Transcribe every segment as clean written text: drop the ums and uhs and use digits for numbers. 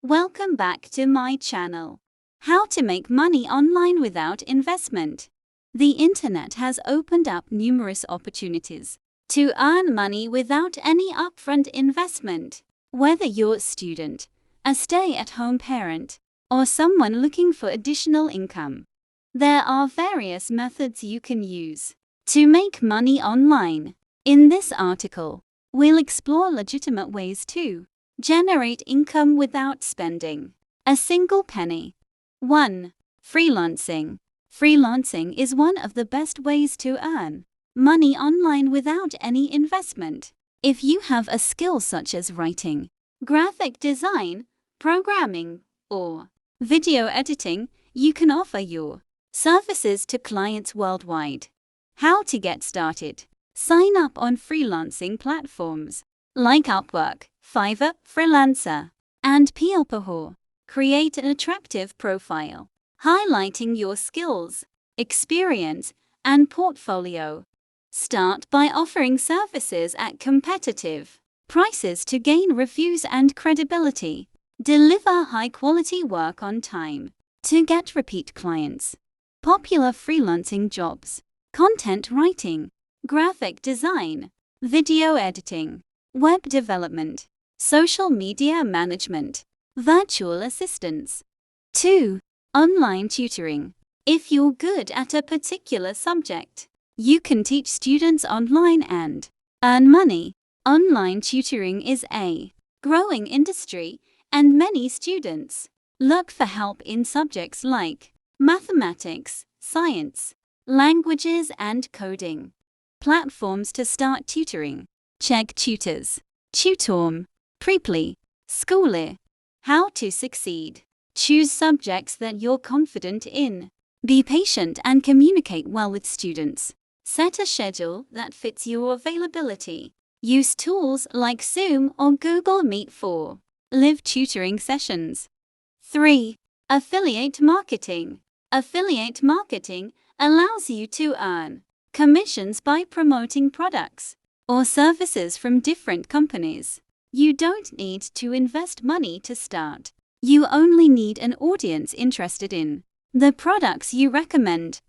Welcome back to my channel. How to make money online without investment. The internet has opened up numerous opportunities to earn money without any upfront investment. Whether you're a student, a stay-at-home parent, or someone looking for additional income, there are various methods you can use to make money online. In this article, we'll explore legitimate ways to generate income without spending a single penny. 1. Freelancing. Freelancing is one of the best ways to earn money online without any investment. If you have a skill such as writing, graphic design, programming, or video editing, you can offer your services to clients worldwide. How to get started? Sign up on freelancing platforms like Upwork, Fiverr, Freelancer, and Peelpahor. Create an attractive profile, highlighting your skills, experience, and portfolio. Start by offering services at competitive prices to gain reviews and credibility. Deliver high-quality work on time to get repeat clients. Popular freelancing jobs: content writing, graphic design, video editing, web development, social media management, virtual assistants. 2. Online tutoring. If you're good at a particular subject, you can teach students online and earn money. Online tutoring is a growing industry, and many students look for help in subjects like mathematics, science, languages, and coding. Platforms to start tutoring: Chegg Tutors, Tutorm, Preply, Schooly. How to succeed. Choose subjects that you're confident in. Be patient and communicate well with students. Set a schedule that fits your availability. Use tools like Zoom or Google Meet for live tutoring sessions. 3. Affiliate marketing. Affiliate marketing allows you to earn commissions by promoting products or services from different companies. You don't need to invest money to start. You only need an audience interested in the products you recommend.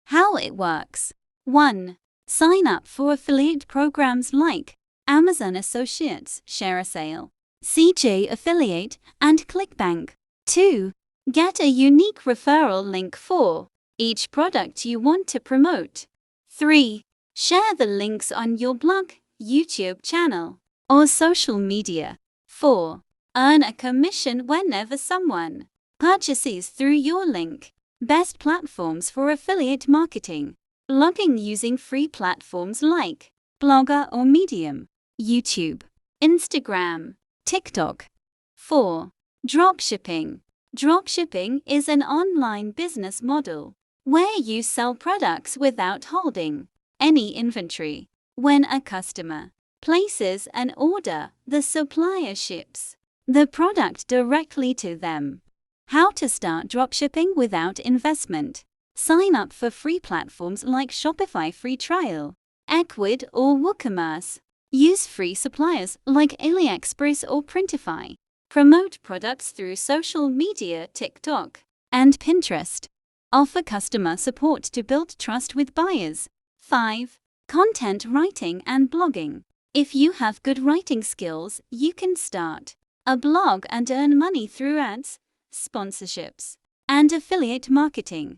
How it works. 1. Sign up for affiliate programs like Amazon Associates, ShareASale, CJ Affiliate, and ClickBank. 2. Get a unique referral link for each product you want to promote. 3. Share the links on your blog, YouTube channel, or social media. 4. Earn a commission whenever someone purchases through your link. Best platforms for affiliate marketing: blogging using free platforms like Blogger or Medium, YouTube, Instagram, TikTok. 4. Dropshipping. Dropshipping is an online business model where you sell products without holding any inventory. When a customer places an order, the supplier ships the product directly to them. How to start dropshipping without investment. Sign up for free platforms like Shopify Free Trial, Ecwid, or WooCommerce. Use free suppliers like AliExpress or Printify. Promote products through social media, TikTok, and Pinterest. Offer customer support to build trust with buyers. 5. Content writing and blogging. If you have good writing skills, you can start a blog and earn money through ads, sponsorships, and affiliate marketing.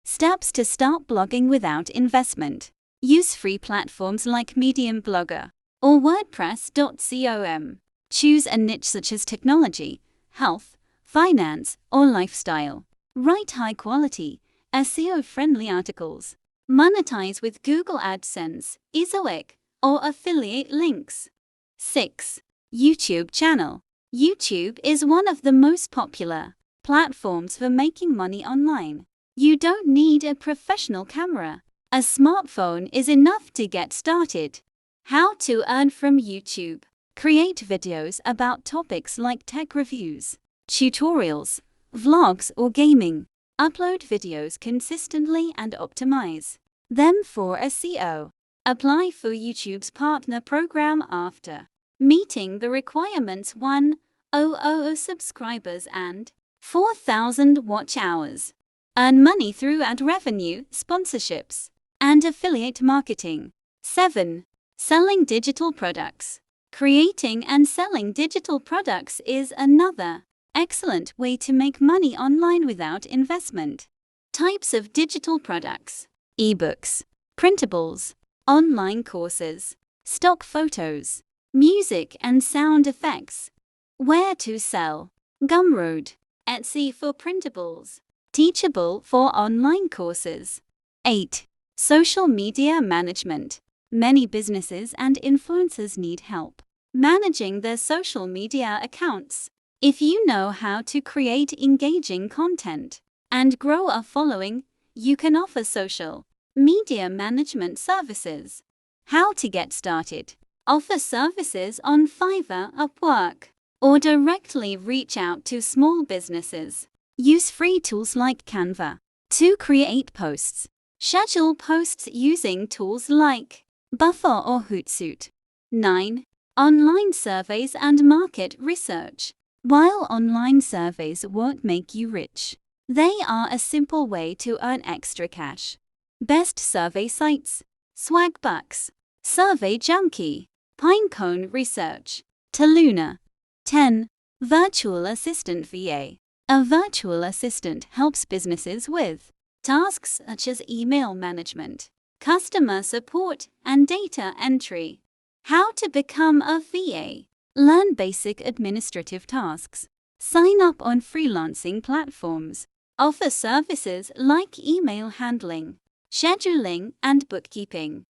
Steps to start blogging without investment. Use free platforms like Medium Blogger or WordPress.com. Choose a niche such as technology, health, finance, or lifestyle. Write high-quality, SEO-friendly articles. Monetize with Google AdSense, Ezoic, or affiliate links. 6. YouTube channel. YouTube is one of the most popular platforms for making money online. You don't need a professional camera. A smartphone is enough to get started. How to earn from YouTube. Create videos about topics like tech reviews, tutorials, vlogs, or gaming. Upload videos consistently and optimize them for SEO. Apply for YouTube's partner program after meeting the requirements. 1. subscribers and 4,000 watch hours. Earn money through ad revenue, sponsorships, and affiliate marketing. 7. Selling digital products. Creating and selling digital products is another excellent way to make money online without investment. Types of digital products: ebooks, printables, online courses, stock photos, music and sound effects. Where to sell: Gumroad, Etsy for printables, Teachable for online courses. 8. Social media management. Many businesses and influencers need help managing their social media accounts. If you know how to create engaging content and grow a following, you can offer social media management services. How to get started: offer services on Fiverr, Upwork, or directly reach out to small businesses. Use free tools like Canva to create posts. Schedule posts using tools like Buffer or Hootsuite. 9. Online surveys and market research. While online surveys won't make you rich, they are a simple way to earn extra cash. Best survey sites: Swagbucks, Survey Junkie, Pinecone Research, Taluna. 10. Virtual Assistant VA. A virtual assistant helps businesses with tasks such as email management, customer support, and data entry. How to become a VA. Learn basic administrative tasks. Sign up on freelancing platforms. Offer services like email handling, scheduling, and bookkeeping.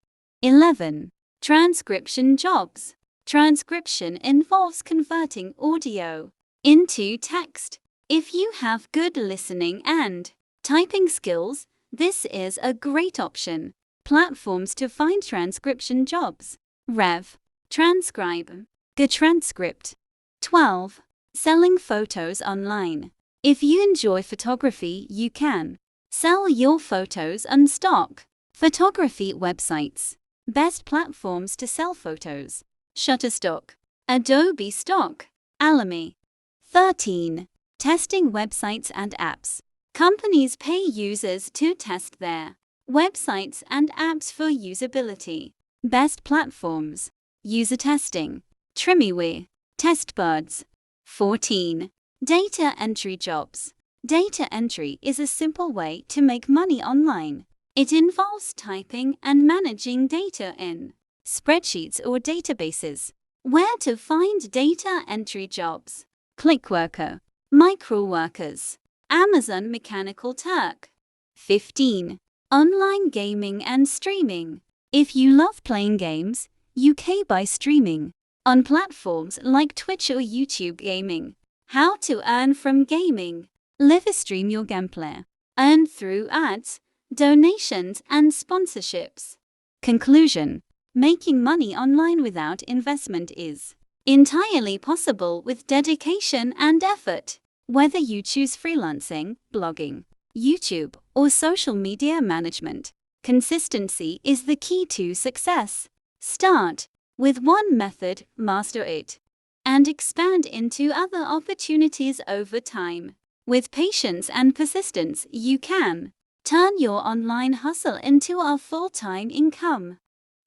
11. Transcription jobs. Transcription involves converting audio into text. If you have good listening and typing skills, this is a great option. Platforms to find transcription jobs: Rev, Transcribe, GetTranscript. 12. Selling photos online. If you enjoy photography, you can sell your photos on stock photography websites. Best platforms to sell photos: Shutterstock, Adobe Stock, Alamy. 13. Testing websites and apps. Companies pay users to test their websites and apps for usability. Best platforms: user testing, Trimiware, Testbuds. 14. Data entry jobs. Data entry is a simple way to make money online. It involves typing and managing data in spreadsheets or databases. Where to find data entry jobs: Clickworker, Microworkers, Amazon Mechanical Turk. 15. Online gaming and streaming. If you love playing games, you can buy streaming on platforms like Twitch or YouTube Gaming. How to earn from gaming: live stream your gameplay. Earn through ads, donations, and sponsorships. Conclusion: making money online without investment is entirely possible with dedication and effort. Whether you choose freelancing, blogging, YouTube, or social media management, consistency is the key to success. Start with one method, master it, and expand into other opportunities over time. With patience and persistence, you can turn your online hustle into a full-time income.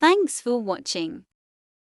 Thanks for watching.